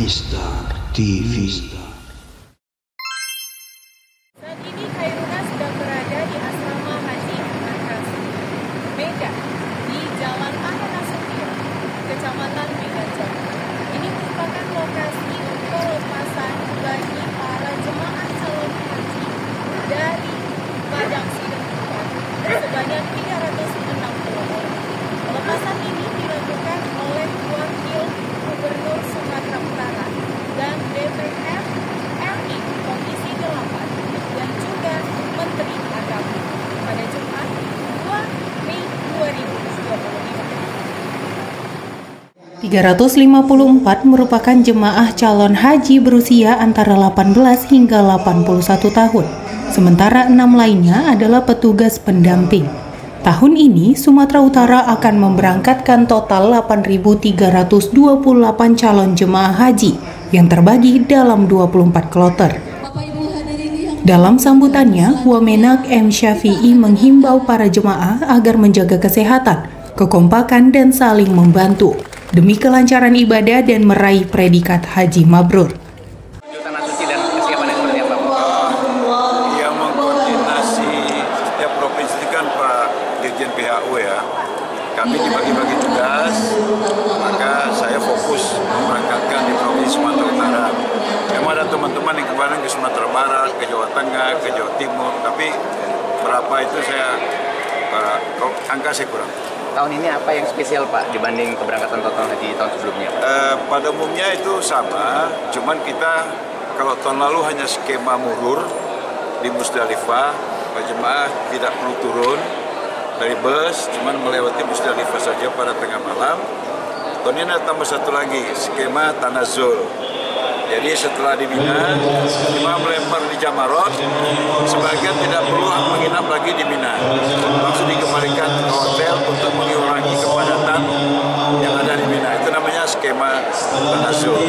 Mistar TV. Saat ini Khairuna sedang berada di Asrama Haji Embarkasi, Medan, di Jalan Ahmad Nasution, Kecamatan Medan Jaya. Ini merupakan lokasi pelepasan bagi para jemaah calon haji dari Padang Sidang sebanyak 360 orang. Pelepasan ini dilakukan oleh Wakil Gubernur Sumatera Utara dan DPR RI Komisi 8 dan juga Menteri Agama pada Jumat 2 Mei 2025. 354 merupakan jemaah calon haji berusia antara 18 hingga 81 tahun. Sementara 6 lainnya adalah petugas pendamping. Tahun ini, Sumatera Utara akan memberangkatkan total 8.328 calon jemaah haji yang terbagi dalam 24 kloter. Dalam sambutannya, Wamenak M. Syafi'i menghimbau para jemaah agar menjaga kesehatan, kekompakan, dan saling membantu demi kelancaran ibadah dan meraih predikat haji mabrur. Dirjen PHU ya, kami dibagi-bagi tugas, maka saya fokus memberangkatkan di Provinsi Sumatera Utara. Memang ada teman-teman yang kemarin ke Sumatera Barat, ke Jawa Tengah, ke Jawa Timur, tapi berapa itu angka saya kurang. Tahun ini apa yang spesial Pak dibanding keberangkatan total haji tahun sebelumnya? Pada umumnya itu sama, cuman kita kalau tahun lalu hanya skema murur di Musdalifah, jemaah tidak perlu turun dari bus, cuman melewati Musdalifah saja pada tengah malam. Tahun ini ada tambah satu lagi, skema Tanazul. Jadi setelah di Mina, jemaah melempar di Jamarot, sebagian tidak perlu menginap lagi di Mina, langsung dikembalikan ke hotel untuk mengurangi kepadatan yang ada di Mina. Itu namanya skema Tanazul.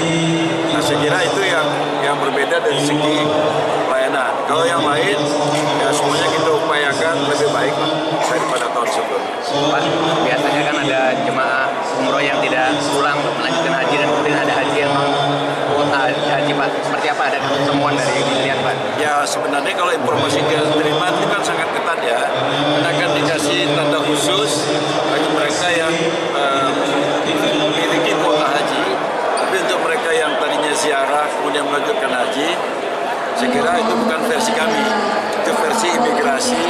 Nah, saya kira itu yang berbeda dari segi pelayanan. Kalau yang lain, ya semuanya kita upayakan lebih baik daripada tahun sebelumnya. Pak, biasanya kan ada jemaah umroh yang tidak pulang untuk melanjutkan haji dan kemudian ada haji yang kuota haji Pak. Seperti apa, ada temuan dari dilihat Pak? Ya sebenarnya kalau informasi kita terima itu kan sangat ketat ya. Kita akan dikasih tanda khusus bagi mereka yang memiliki kuota haji. Tapi untuk mereka yang tadinya ziarah kemudian melanjutkan haji, saya kira itu bukan versi kami, itu versi imigrasi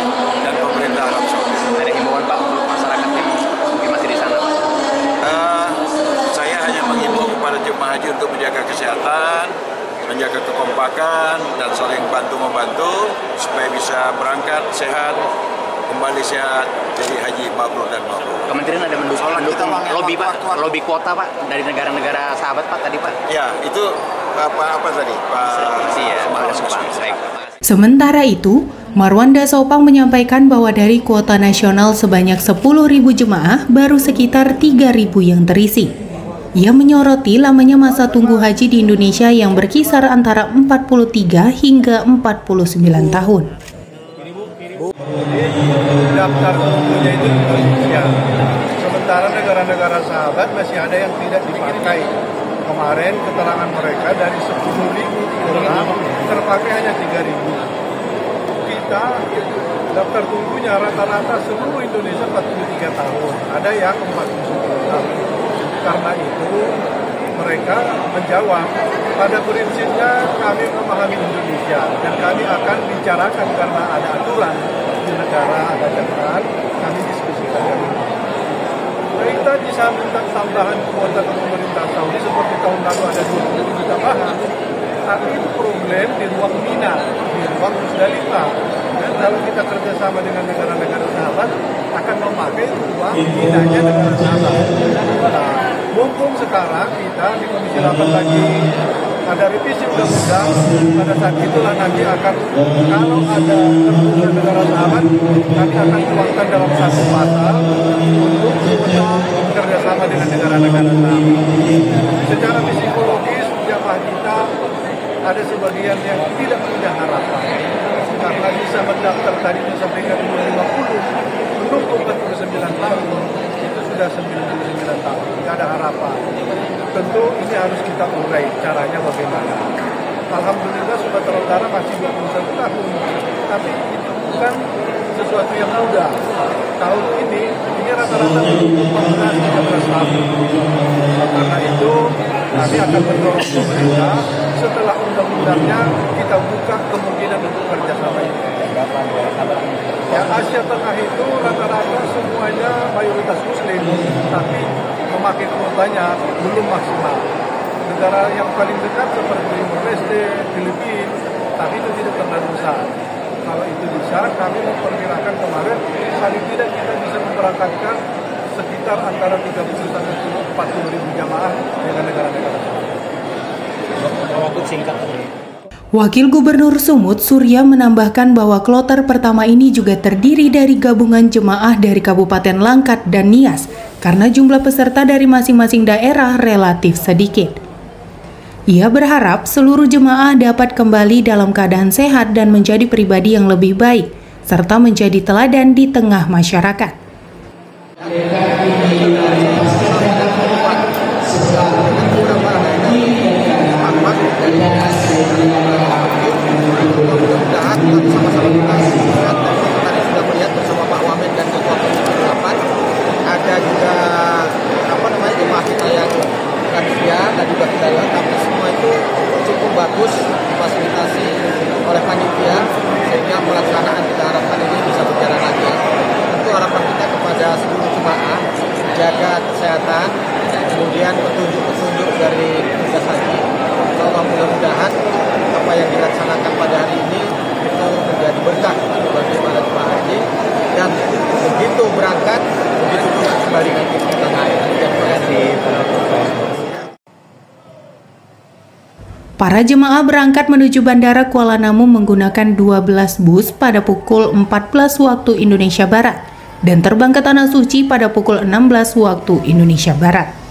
dan pemerintah Arab Saudi. Ada himbauan Pak untuk masyarakat yang mungkin masih di sana Pak? Saya hanya menghimbau kepada jemaah haji untuk menjaga kesehatan, menjaga kekompakan, dan saling bantu-membantu supaya bisa berangkat sehat, kembali sehat, jadi haji mabrur dan mabrur. Kementerian ada mendukung lobby Pak, lobby kuota Pak dari negara-negara sahabat Pak tadi Pak? Ya, itu apa tadi? Sementara itu, Marwanda Sopang menyampaikan bahwa dari kuota nasional sebanyak 10.000 jemaah, baru sekitar 3.000 yang terisi. Ia menyoroti lamanya masa tunggu haji di Indonesia yang berkisar antara 43 hingga 49 tahun. Daftar tunggunya itu Indonesia. Sementara negara-negara sahabat masih ada yang tidak dipakai. Kemarin keterangan mereka dari 10.000 orang terpakai hanya 3.000. Kita daftar tunggunya rata-rata seluruh Indonesia 43 tahun. Ada yang 49 tahun. Karena itu mereka menjawab, pada prinsipnya kami memahami Indonesia dan kami akan bicarakan karena ada aturan di negara, ada aturan, kami diskusikan dengan itu. Kita bisa minta tambahan kuota ke pemerintah Saudi seperti tahun lalu ada 20 juta tambahan. Tapi itu problem di ruang Mina, di ruang Musdalifah. Dan kalau kita kerjasama dengan negara-negara sahabat, akan memakai ruang Minanya negara sahabat. Nah, mumpung sekarang kita di Komisi 8 lagi ada revisi undang-undang, pada saat itulah nanti akan, kalau ada terbuka negara sahabat, kami akan tuangkan dalam satu pasal untuk kerjasama dengan negara-negara sahabat. Secara psikologis, jamaah kita ada sebagian yang tidak punya harapan karena bisa mendaftar tadi disampaikan 2050 menunggu 49 tahun itu sudah 99 tahun, tidak ada harapan. Tentu ini ini harus kita urai caranya bagaimana. Alhamdulillah Sumatera Utara masih 21 tahun, tapi itu bukan sesuatu yang mudah. Tahun ini rata-rata 14-13 tahun. Karena itu kami akan mendorong pemerintah setelah undang-undangnya kita buka kemungkinan untuk kerjasama ini. Ya, Asia Tengah itu rata-rata semuanya mayoritas Muslim, tapi memakai kuotanya belum maksimal. Negara yang paling dekat seperti Timor Leste, Filipina, tapi itu tidak terlalu besar. Kalau itu bisa, kami memperkirakan kemarin paling tidak kita bisa memberangkatkan sekitar antara 30 sampai 40 ribu jamaah dengan negara-negara. Waktu singkat tadi. Wakil Gubernur Sumut, Surya, menambahkan bahwa kloter pertama ini juga terdiri dari gabungan jemaah dari Kabupaten Langkat dan Nias, karena jumlah peserta dari masing-masing daerah relatif sedikit. Ia berharap seluruh jemaah dapat kembali dalam keadaan sehat dan menjadi pribadi yang lebih baik, serta menjadi teladan di tengah masyarakat. Mudah-mudahan kita sama-sama kita lihat, tadi sudah melihat bersama Pak Wamen dan Ketua Komisi 8 ada juga jemaah kita yang lansia dan juga kita lihat, tapi semua itu cukup bagus difasilitasi oleh panitia sehingga pelaksanaan kita harapkan ini bisa berjalan lancar. Tentu harapan kita kepada seluruh jemaah jaga kesehatan, kemudian petunjuk-petunjuk dari petugas haji. Allah mudah-mudahan apa yang dilaksanakan pada hari ini itu menjadi berkah bagi para jemaah haji, dan begitu berangkat begitu juga kembali nanti ke tanah air. Para jemaah berangkat menuju Bandara Kuala Namu menggunakan 12 bus pada pukul 14 waktu Indonesia Barat dan terbang ke Tanah Suci pada pukul 16 waktu Indonesia Barat.